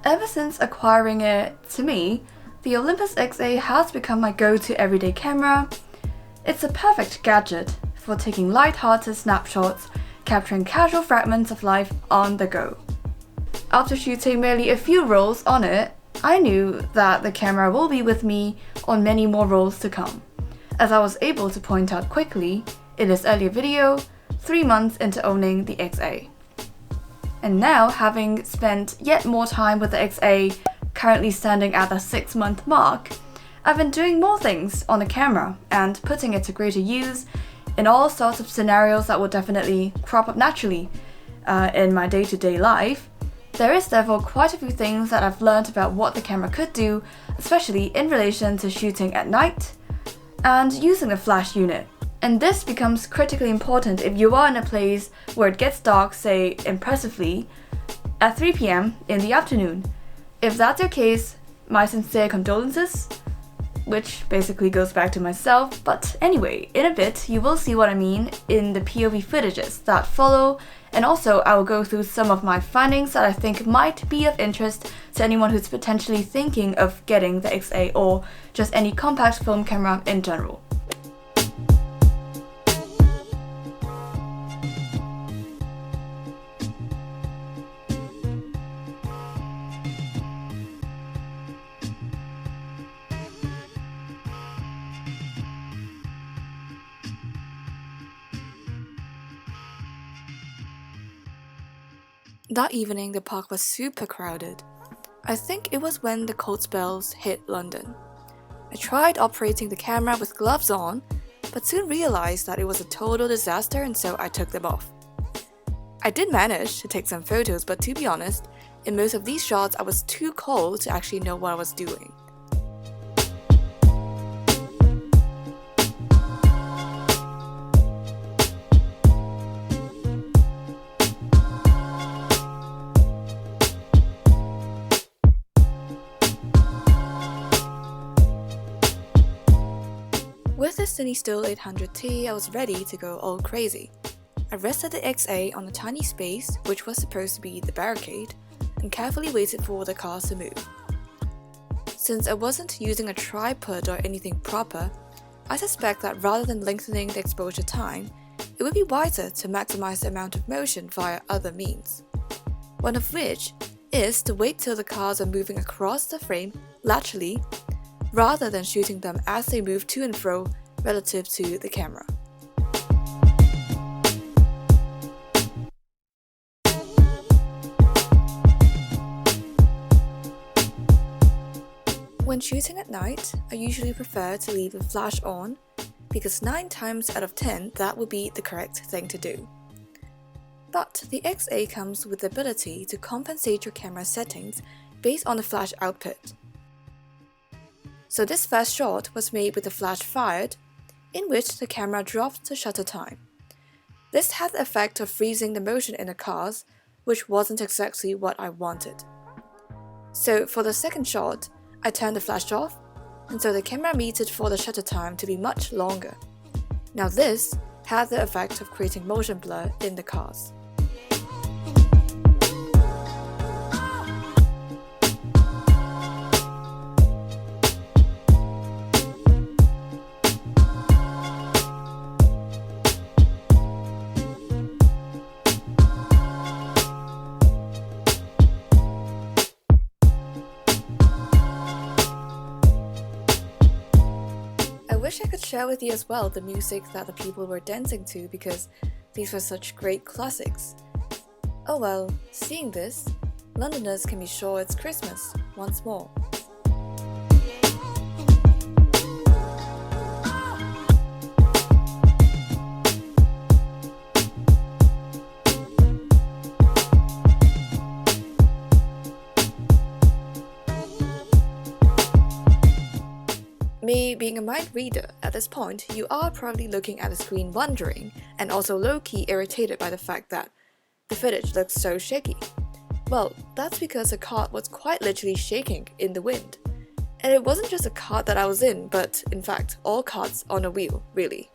Ever since acquiring it, to me, the Olympus XA has become my go-to everyday camera. It's a perfect gadget for taking light-hearted snapshots, capturing casual fragments of life on the go. After shooting merely a few rolls on it, I knew that the camera will be with me on many more rolls to come, as I was able to point out quickly in this earlier video, 3 months into owning the XA. And now, having spent yet more time with the XA, currently standing at the 6-month mark, I've been doing more things on the camera and putting it to greater use in all sorts of scenarios that will definitely crop up naturally in my day-to-day life. There is therefore quite a few things that I've learned about what the camera could do, especially in relation to shooting at night and using the flash unit. And this becomes critically important if you are in a place where it gets dark, say impressively, at 3 p.m. in the afternoon. If that's your case, my sincere condolences, which basically goes back to myself. But anyway, in a bit you will see what I mean in the POV footages that follow, and also I will go through some of my findings that I think might be of interest to anyone who's potentially thinking of getting the XA or just any compact film camera in general. That evening, the park was super crowded. I think it was when the cold spells hit London. I tried operating the camera with gloves on, but soon realized that it was a total disaster, and so I took them off. I did manage to take some photos, but to be honest, in most of these shots I was too cold to actually know what I was doing. With the CineStill 800T, I was ready to go all crazy. I rested the XA on a tiny space, which was supposed to be the barricade, and carefully waited for the cars to move. Since I wasn't using a tripod or anything proper, I suspect that rather than lengthening the exposure time, it would be wiser to maximize the amount of motion via other means. One of which is to wait till the cars are moving across the frame laterally, rather than shooting them as they move to and fro relative to the camera. When shooting at night, I usually prefer to leave the flash on, because 9 times out of 10 that would be the correct thing to do. But the XA comes with the ability to compensate your camera settings based on the flash output. So this first shot was made with the flash fired, in which the camera dropped the shutter time. This had the effect of freezing the motion in the cars, which wasn't exactly what I wanted. So for the second shot, I turned the flash off, and so the camera metered for the shutter time to be much longer. Now this had the effect of creating motion blur in the cars. I wish I could share with you as well the music that the people were dancing to, because these were such great classics. Oh well, seeing this, Londoners can be sure it's Christmas once more. Me being a mind reader, at this point, you are probably looking at the screen wondering, and also low-key irritated by the fact that the footage looks so shaky. Well, that's because the cart was quite literally shaking in the wind. And it wasn't just a cart that I was in, but in fact, all carts on a wheel, really.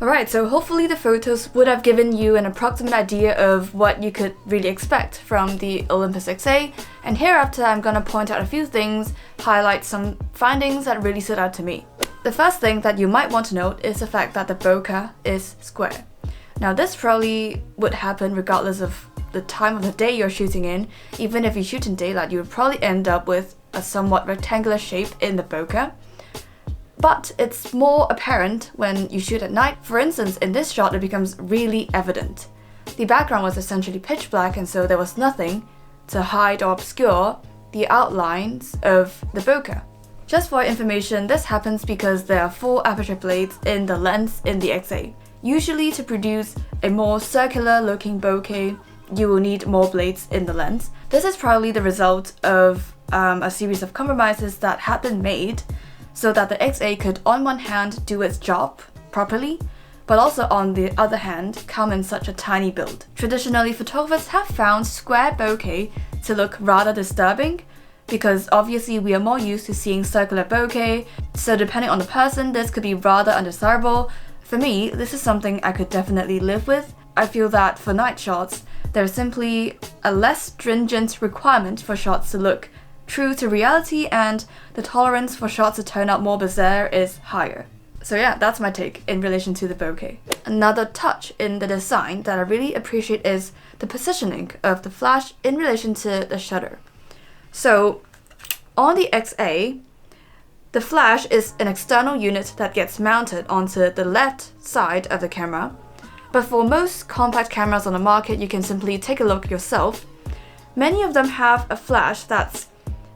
Alright, so hopefully the photos would have given you an approximate idea of what you could really expect from the Olympus XA, and hereafter I'm gonna point out a few things, highlight some findings that really stood out to me. The first thing that you might want to note is the fact that the bokeh is square. Now this probably would happen regardless of the time of the day you're shooting in. Even if you shoot in daylight, you would probably end up with a somewhat rectangular shape in the bokeh. But it's more apparent when you shoot at night. For instance, in this shot it becomes really evident. The background was essentially pitch black, and so there was nothing to hide or obscure the outlines of the bokeh. Just for information, this happens because there are 4 aperture blades in the lens in the XA. Usually to produce a more circular looking bokeh, you will need more blades in the lens. This is probably the result of a series of compromises that had been made so that the XA could on one hand do its job properly, but also on the other hand come in such a tiny build. Traditionally, photographers have found square bokeh to look rather disturbing because obviously we are more used to seeing circular bokeh, so depending on the person this could be rather undesirable. For me, this is something I could definitely live with. I feel that for night shots, there is simply a less stringent requirement for shots to look true to reality, and the tolerance for shots to turn out more bizarre is higher. So yeah, that's my take in relation to the bokeh. Another touch in the design that I really appreciate is the positioning of the flash in relation to the shutter. So on the XA, the flash is an external unit that gets mounted onto the left side of the camera. But for most compact cameras on the market, you can simply take a look yourself. Many of them have a flash that's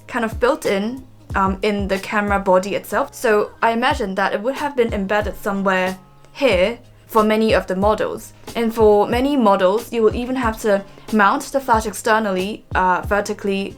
kind of built in the camera body itself. So I imagine that it would have been embedded somewhere here for many of the models. And for many models, you will even have to mount the flash externally, vertically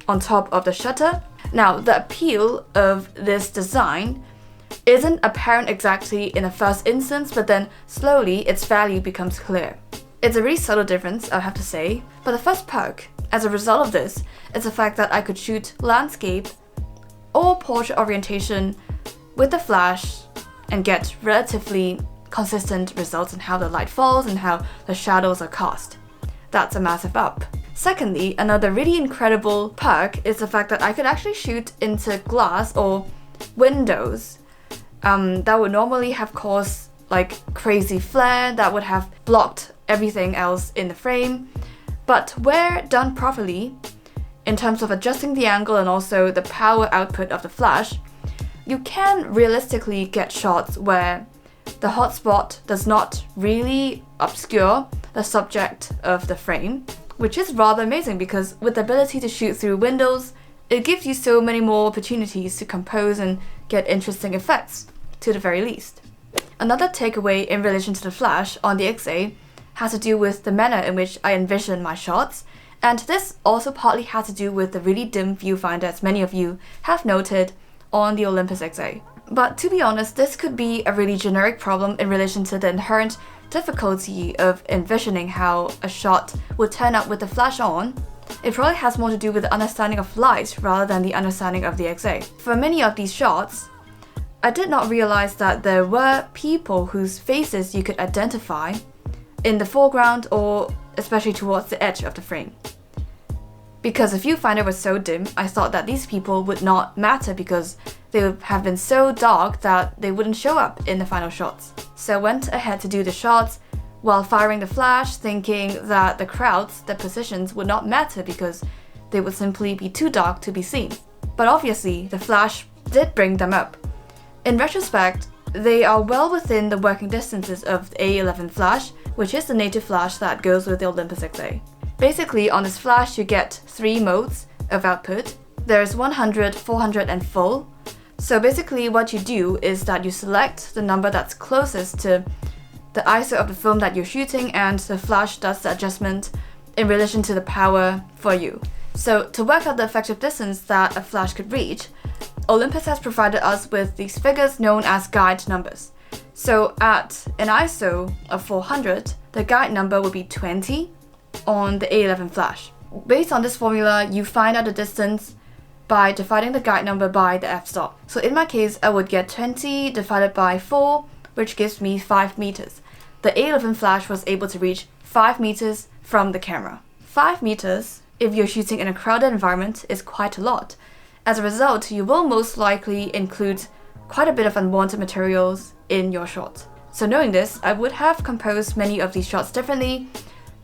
on top of the shutter. Now, the appeal of this design isn't apparent exactly in the first instance, but then slowly its value becomes clear. It's a really subtle difference, I have to say, but the first perk as a result of this is the fact that I could shoot landscape or portrait orientation with the flash and get relatively consistent results in how the light falls and how the shadows are cast. That's a massive up. Secondly, another really incredible perk is the fact that I could actually shoot into glass or windows that would normally have caused like crazy flare that would have blocked everything else in the frame. But where done properly, in terms of adjusting the angle and also the power output of the flash, you can realistically get shots where the hotspot does not really obscure the subject of the frame, which is rather amazing because with the ability to shoot through windows, it gives you so many more opportunities to compose and get interesting effects, to the very least. Another takeaway in relation to the flash on the XA has to do with the manner in which I envision my shots, and this also partly has to do with the really dim viewfinder, as many of you have noted on the Olympus XA. But to be honest, this could be a really generic problem in relation to the inherent difficulty of envisioning how a shot would turn out with the flash on. It probably has more to do with the understanding of light rather than the understanding of the XA. For many of these shots, I did not realize that there were people whose faces you could identify in the foreground or especially towards the edge of the frame. Because the viewfinder was so dim, I thought that these people would not matter because they would have been so dark that they wouldn't show up in the final shots. So I went ahead to do the shots while firing the flash, thinking that the crowds, the positions would not matter because they would simply be too dark to be seen. But obviously, the flash did bring them up. In retrospect, they are well within the working distances of the A11 flash, which is the native flash that goes with the Olympus XA. Basically, on this flash you get 3 modes of output. There's 100, 400 and full. So basically what you do is that you select the number that's closest to the ISO of the film that you're shooting, and the flash does the adjustment in relation to the power for you. So to work out the effective distance that a flash could reach, Olympus has provided us with these figures known as guide numbers. So at an ISO of 400, the guide number would be 20 on the A11 flash. Based on this formula, you find out the distance by dividing the guide number by the f-stop. So in my case, I would get 20 divided by 4, which gives me 5 meters. The A11 flash was able to reach 5 meters from the camera. 5 meters, if you're shooting in a crowded environment, is quite a lot. As a result, you will most likely include quite a bit of unwanted materials in your shot. So knowing this, I would have composed many of these shots differently,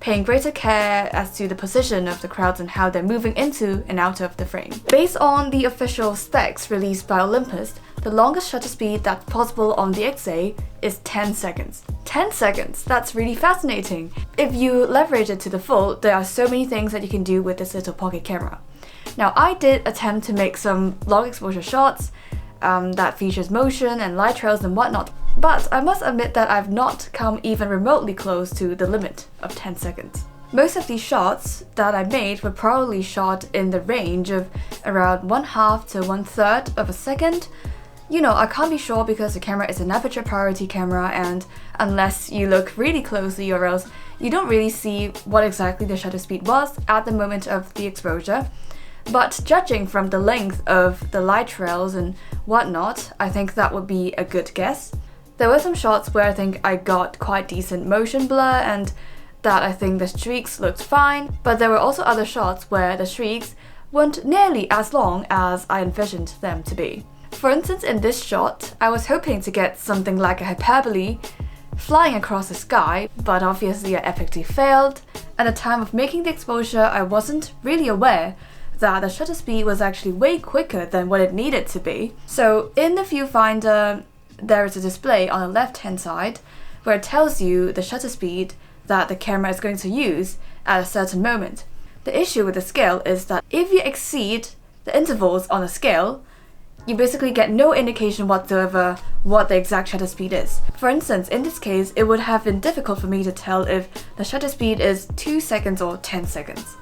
paying greater care as to the position of the crowds and how they're moving into and out of the frame. Based on the official specs released by Olympus, the longest shutter speed that's possible on the XA is 10 seconds. 10 seconds, that's really fascinating. If you leverage it to the full, there are so many things that you can do with this little pocket camera. Now, I did attempt to make some long exposure shots that features motion and light trails and whatnot, but I must admit that I've not come even remotely close to the limit of 10 seconds. Most of these shots that I made were probably shot in the range of around 1/2 to 1/3 of a second. You know, I can't be sure because the camera is an aperture priority camera, and unless you look really closely or else you don't really see what exactly the shutter speed was at the moment of the exposure. But judging from the length of the light trails and whatnot, I think that would be a good guess. There were some shots where I think I got quite decent motion blur and that I think the streaks looked fine, but there were also other shots where the streaks weren't nearly as long as I envisioned them to be. For instance, in this shot, I was hoping to get something like a hyperbole flying across the sky, but obviously I epically failed. At the time of making the exposure, I wasn't really aware that the shutter speed was actually way quicker than what it needed to be. So in the viewfinder, there is a display on the left-hand side where it tells you the shutter speed that the camera is going to use at a certain moment. The issue with the scale is that if you exceed the intervals on the scale, you basically get no indication whatsoever what the exact shutter speed is. For instance, in this case, it would have been difficult for me to tell if the shutter speed is 2 seconds or 10 seconds.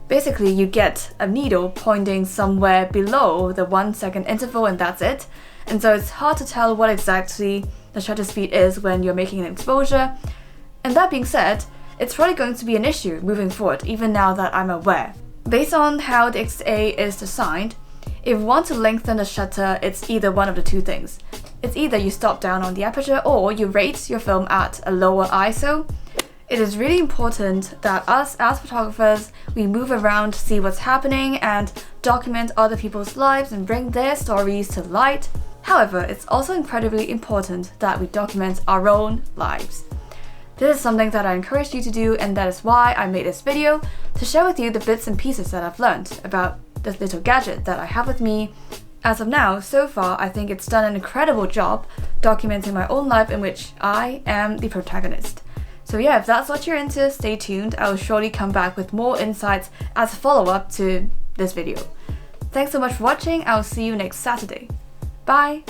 Basically, you get a needle pointing somewhere below the 1 second interval and that's it. And so it's hard to tell what exactly the shutter speed is when you're making an exposure. And that being said, it's probably going to be an issue moving forward, even now that I'm aware. Based on how the XA is designed, if you want to lengthen the shutter, it's either one of the two things. It's either you stop down on the aperture or you rate your film at a lower ISO. It is really important that us as photographers, we move around, see what's happening and document other people's lives and bring their stories to light. However, it's also incredibly important that we document our own lives. This is something that I encourage you to do, and that is why I made this video, to share with you the bits and pieces that I've learned about this little gadget that I have with me. As of now, so far, I think it's done an incredible job documenting my own life in which I am the protagonist. So yeah, if that's what you're into, stay tuned. I will surely come back with more insights as a follow-up to this video. Thanks so much for watching. I will see you next Saturday. Bye!